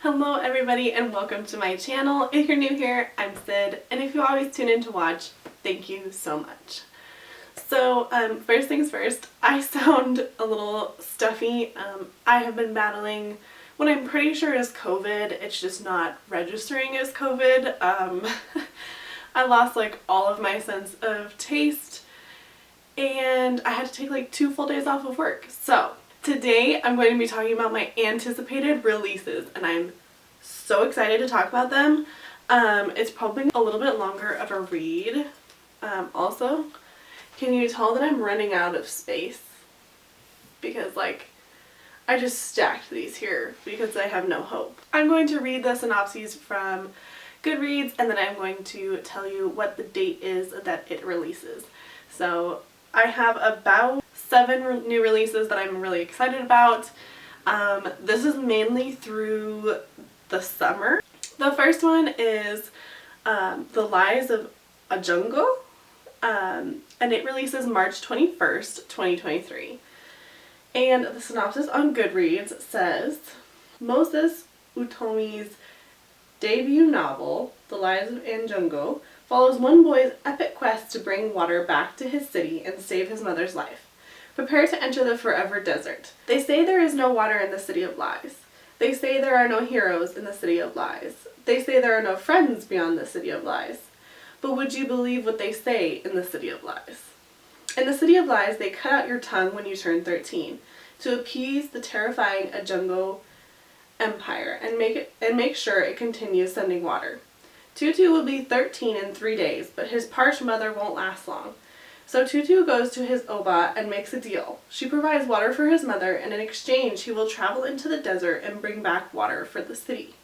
Hello everybody and welcome to my channel. If you're new here, I'm Sid, and if you always tune in to watch, thank you so much. So first things first, I sound a little stuffy. I have been battling what I'm pretty sure is COVID. It's just not registering as COVID. I lost like all of my sense of taste and I had to take like 2 full days off of work. So today I'm going to be talking about my anticipated releases and I'm so excited to talk about them. It's probably a little bit longer of a read. Also, can you tell that I'm running out of space? Because like I just stacked these here because I have no hope. I'm going to read the synopses from Goodreads and then I'm going to tell you what the date is that it releases. So I have about 7 new releases that I'm really excited about. This is mainly through the summer. The first one is The Lies of a Jungle, and it releases March 21st, 2023. And the synopsis on Goodreads says, Moses Utomi's debut novel, The Lies of a Jungle, follows one boy's epic quest to bring water back to his city and save his mother's life. Prepare to enter the forever desert. They say there is no water in the city of lies. They say there are no heroes in the city of lies. They say there are no friends beyond the city of lies. But would you believe what they say in the city of lies? In the city of lies, they cut out your tongue when you turn 13 to appease the terrifying Ajungo empire and make sure it continues sending water. Tutu will be 13 in 3 days, but his parched mother won't last long. So Tutu goes to his Oba and makes a deal. She provides water for his mother, and in exchange he will travel into the desert and bring back water for the city.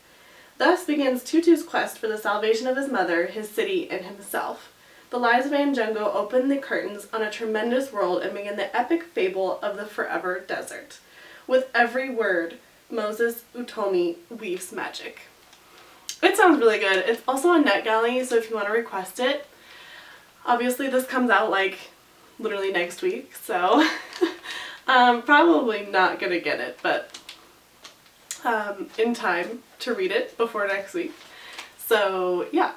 Thus begins Tutu's quest for the salvation of his mother, his city, and himself. The Lies of Anjungo open the curtains on a tremendous world and begin the epic fable of the forever desert. With every word, Moses Utomi weaves magic. It sounds really good. It's also on NetGalley, so if you want to request it, obviously this comes out like literally next week, so probably not gonna get it, but in time to read it before next week. So yeah.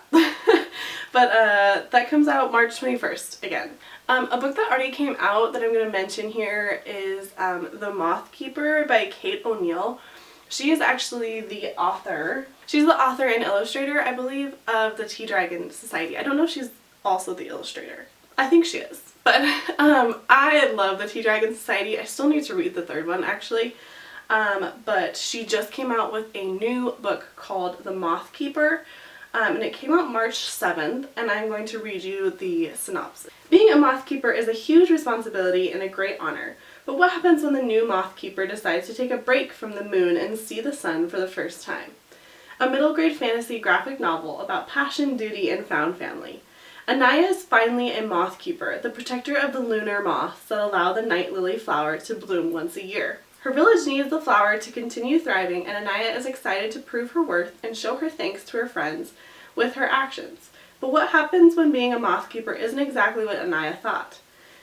But that comes out March 21st again. A book that already came out that I'm going to mention here is The Moth Keeper by Kate O'Neill. She is actually the author. She's the author and illustrator, I believe, of the Tea Dragon Society. I don't know if she's also the illustrator. I think she is. But I love the Tea Dragon Society. I still need to read the 3rd one actually. But she just came out with a new book called The Moth Keeper. And it came out March 7th, and I'm going to read you the synopsis. Being a moth keeper is a huge responsibility and a great honor. But what happens when the new moth keeper decides to take a break from the moon and see the sun for the first time? A middle grade fantasy graphic novel about passion, duty, and found family. Anaya is finally a moth keeper, the protector of the lunar moths that allow the night lily flower to bloom once a year. Her village needs the flower to continue thriving, and Anaya is excited to prove her worth and show her thanks to her friends with her actions. But what happens when being a moth keeper isn't exactly what Anaya thought?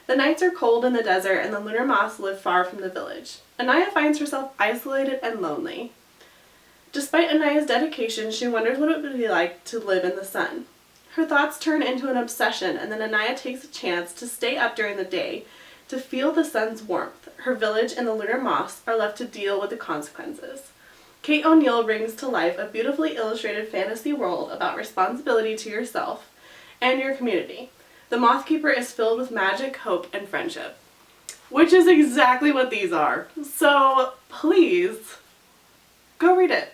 The nights are cold in the desert, and the lunar moths live far from the village. Anaya finds herself isolated and lonely. Despite Anaya's dedication, she wonders what it would be like to live in the sun. Her thoughts turn into an obsession, and then Anaya takes a chance to stay up during the day to feel the sun's warmth. Her village and the lunar moths are left to deal with the consequences. Kate O'Neill brings to life a beautifully illustrated fantasy world about responsibility to yourself and your community. The Moth Keeper is filled with magic, hope, and friendship, which is exactly what these are. So please, go read it.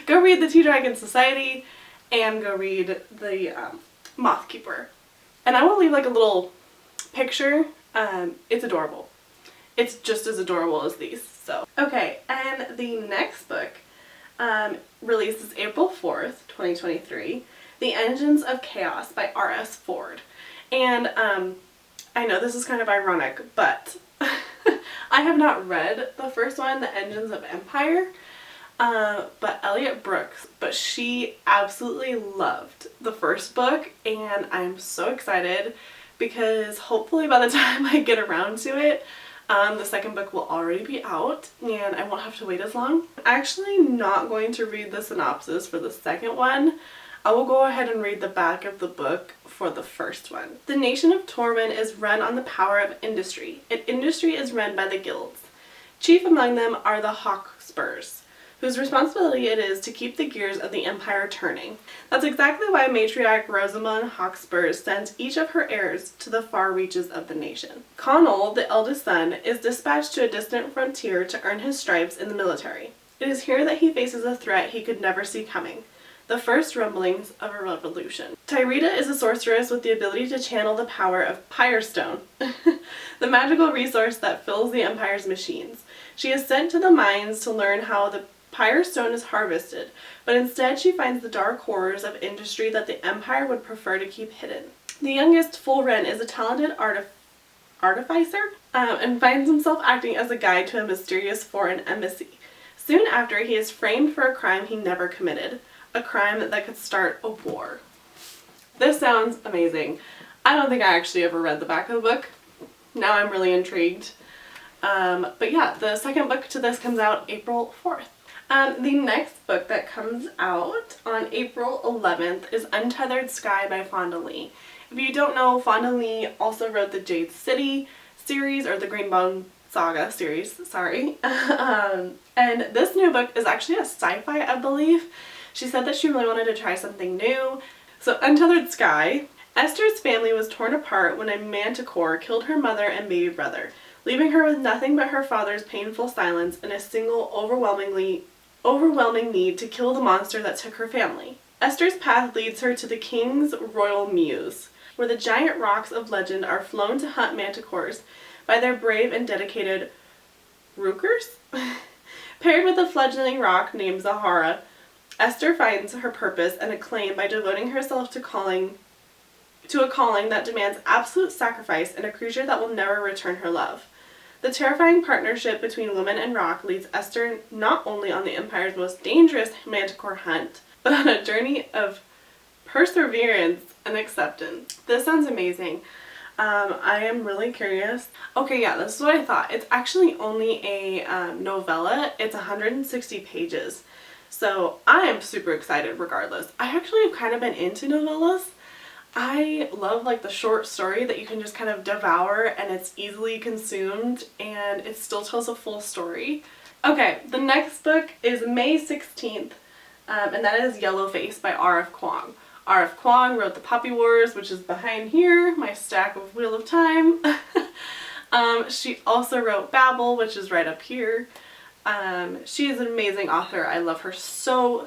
Go read the Tea Dragon Society and go read the Moth Keeper. And I will leave like a little picture. It's adorable. It's just as adorable as these. So okay, and the next book releases April 4th, 2023, The Engines of Chaos by R.S. Ford. And I know this is kind of ironic, but I have not read the first one, The Engines of Empire, but Elliot Brooks, but she absolutely loved the first book, and I'm so excited because hopefully by the time I get around to it, The second book will already be out and I won't have to wait as long. I'm actually not going to read the synopsis for the second one. I will go ahead and read the back of the book for the first one. The nation of Torwin is run on the power of industry, and industry is run by the guilds. Chief among them are the Hawkspurs, whose responsibility it is to keep the gears of the empire turning. That's exactly why matriarch Rosamund Hawkspur sends each of her heirs to the far reaches of the nation. Connell, the eldest son, is dispatched to a distant frontier to earn his stripes in the military. It is here that he faces a threat he could never see coming: the first rumblings of a revolution. Tyrita is a sorceress with the ability to channel the power of Pyrestone, the magical resource that fills the Empire's machines. She is sent to the mines to learn how the Pyrestone is harvested, but instead she finds the dark horrors of industry that the Empire would prefer to keep hidden. The youngest, Fulren, is a talented artificer and finds himself acting as a guide to a mysterious foreign embassy. Soon after, he is framed for a crime he never committed. A crime that could start a war. This sounds amazing. I don't think I actually ever read the back of the book. Now I'm really intrigued. But yeah, the second book to this comes out April 4th. The next book that comes out on April 11th is Untethered Sky by Fonda Lee. If you don't know, Fonda Lee also wrote the Jade City series, or the Greenbone Saga series, sorry. And this new book is actually a sci-fi, I believe. She said that she really wanted to try something new. So Untethered Sky. Esther's family was torn apart when a manticore killed her mother and baby brother, leaving her with nothing but her father's painful silence and a single overwhelming need to kill the monster that took her family. Esther's path leads her to the king's royal muse, where the giant rocks of legend are flown to hunt manticores by their brave and dedicated rookers. Paired with a fledgling rock named Zahara, Esther finds her purpose and acclaim by devoting herself to a calling that demands absolute sacrifice and a creature that will never return her love. The terrifying partnership between woman and rock leads Esther not only on the Empire's most dangerous manticore hunt, but on a journey of perseverance and acceptance. This sounds amazing. I am really curious. Okay, yeah, this is what I thought. It's actually only a novella. It's 160 pages. So I am super excited regardless. I actually have kind of been into novellas. I love like the short story that you can just kind of devour and it's easily consumed and it still tells a full story. Okay, the next book is May 16th and that is Yellowface by R.F. Kuang. R.F. Kuang wrote The Poppy Wars, which is behind here, my stack of Wheel of Time. She also wrote Babel, which is right up here. She is an amazing author. I love her so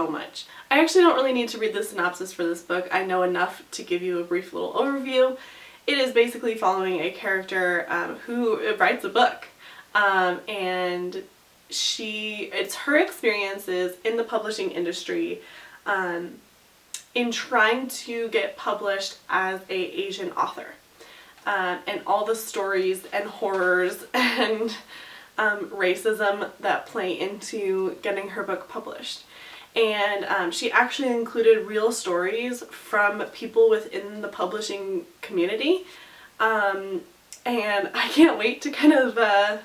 much. I actually don't really need to read the synopsis for this book. I know enough to give you a brief little overview. It is basically following a character who writes a book, and it's her experiences in the publishing industry in trying to get published as an Asian author, and all the stories and horrors and racism that play into getting her book published. And she actually included real stories from people within the publishing community, and I can't wait to kind of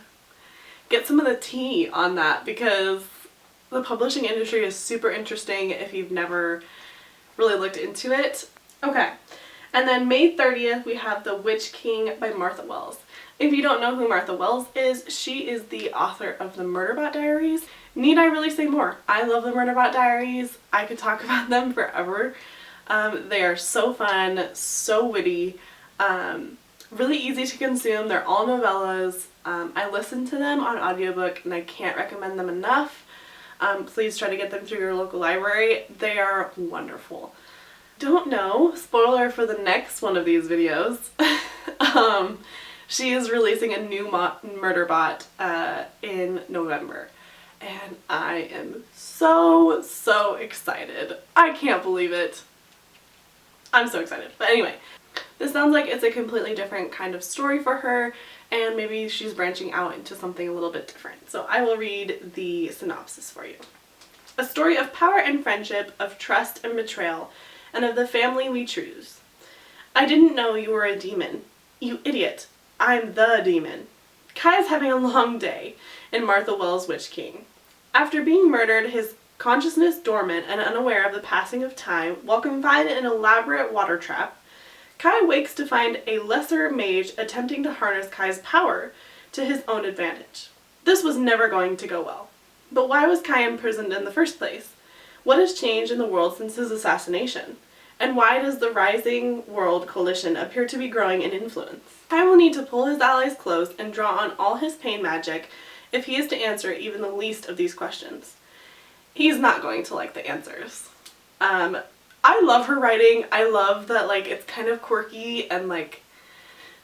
get some of the tea on that, because the publishing industry is super interesting if you've never really looked into it. Okay, and then May 30th we have The Witch King by Martha Wells. If you don't know who Martha Wells is, she is the author of the Murderbot Diaries. Need I really say more? I love the Murderbot Diaries. I could talk about them forever. They are so fun, so witty, really easy to consume. They're all novellas. I listen to them on audiobook and I can't recommend them enough. Please try to get them through your local library. They are wonderful. Don't know, spoiler for the next one of these videos. She is releasing a new Murderbot in November, and I am so excited. I can't believe it. I'm so excited. But anyway, this sounds like it's a completely different kind of story for her, and maybe she's branching out into something a little bit different. So I will read the synopsis for you. A story of power and friendship, of trust and betrayal, and of the family we choose. I didn't know you were a demon. You idiot. I'm the demon. Kai is having a long day in Martha Wells' Witch King. After being murdered, his consciousness dormant and unaware of the passing of time, while confined in an elaborate water trap, Kai wakes to find a lesser mage attempting to harness Kai's power to his own advantage. This was never going to go well. But why was Kai imprisoned in the first place? What has changed in the world since his assassination? And why does the Rising World Coalition appear to be growing in influence? Kai will need to pull his allies close and draw on all his pain magic if he is to answer even the least of these questions. He's not going to like the answers. I love her writing. I love that, like, it's kind of quirky and, like,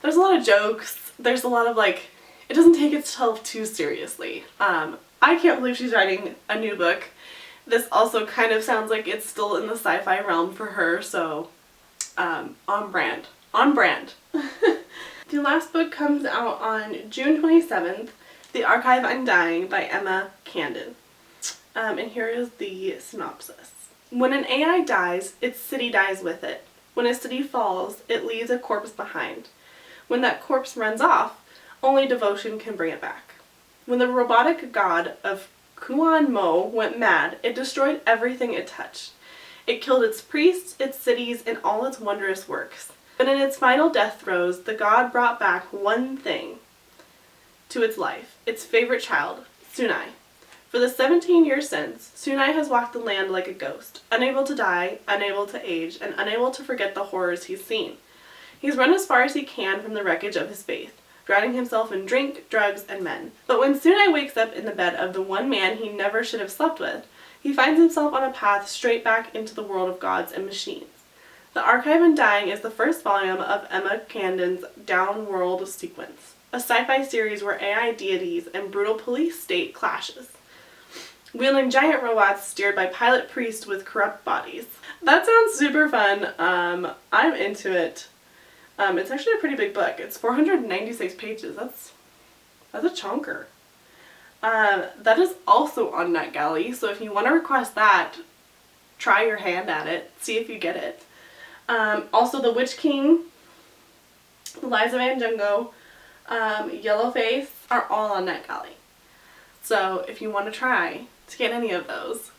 there's a lot of jokes. There's a lot of, like, it doesn't take itself too seriously. I can't believe she's writing a new book. This also kind of sounds like it's still in the sci-fi realm for her, so on brand. On brand. The last book comes out on June 27th, The Archive Undying by Emma Candon. And here is the synopsis. When an AI dies, its city dies with it. When a city falls, it leaves a corpse behind. When that corpse runs off, only devotion can bring it back. When the robotic god of Kuan Mo went mad, it destroyed everything it touched. It killed its priests, its cities, and all its wondrous works. But in its final death throes, the god brought back one thing to its life, its favorite child, Sunai. For the 17 years since, Sunai has walked the land like a ghost, unable to die, unable to age, and unable to forget the horrors he's seen. He's run as far as he can from the wreckage of his faith, drowning himself in drink, drugs, and men. But when Sunai wakes up in the bed of the one man he never should have slept with, he finds himself on a path straight back into the world of gods and machines. The Archive Undying is the first volume of Emma Candon's Downworld sequence, a sci-fi series where AI deities and brutal police state clashes, wielding giant robots steered by pilot priests with corrupt bodies. That sounds super fun. I'm into it. It's actually a pretty big book. It's 496 pages. That's a chunker. That is also on NetGalley, so if you want to request that, try your hand at it. See if you get it. Also, The Witch King, The Lies of Anne Jungo, Yellowface are all on NetGalley. So if you want to try to get any of those,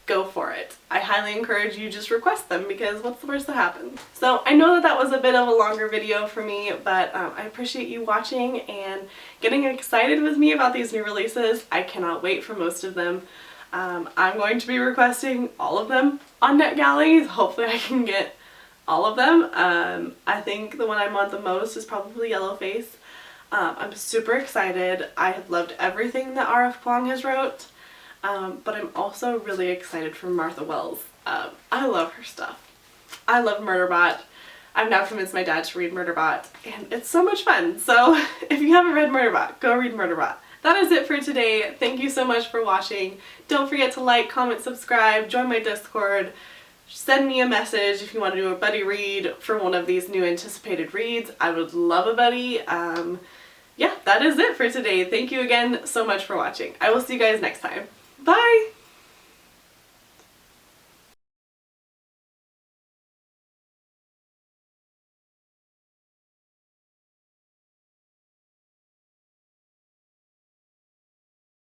go for it. I highly encourage you just request them, because what's the worst that happens? So I know that was a bit of a longer video for me, but I appreciate you watching and getting excited with me about these new releases. I cannot wait for most of them. I'm going to be requesting all of them on NetGalley. Hopefully I can get all of them. I think the one I want the most is probably Yellowface. I'm super excited. I have loved everything that R.F. Kuang has wrote. But I'm also really excited for Martha Wells. I love her stuff. I love Murderbot. I've now convinced my dad to read Murderbot, and it's so much fun. So if you haven't read Murderbot, go read Murderbot. That is it for today. Thank you so much for watching. Don't forget to like, comment, subscribe, join my Discord, send me a message if you want to do a buddy read for one of these new anticipated reads. I would love a buddy. Yeah, that is it for today. Thank you again so much for watching. I will see you guys next time. Bye!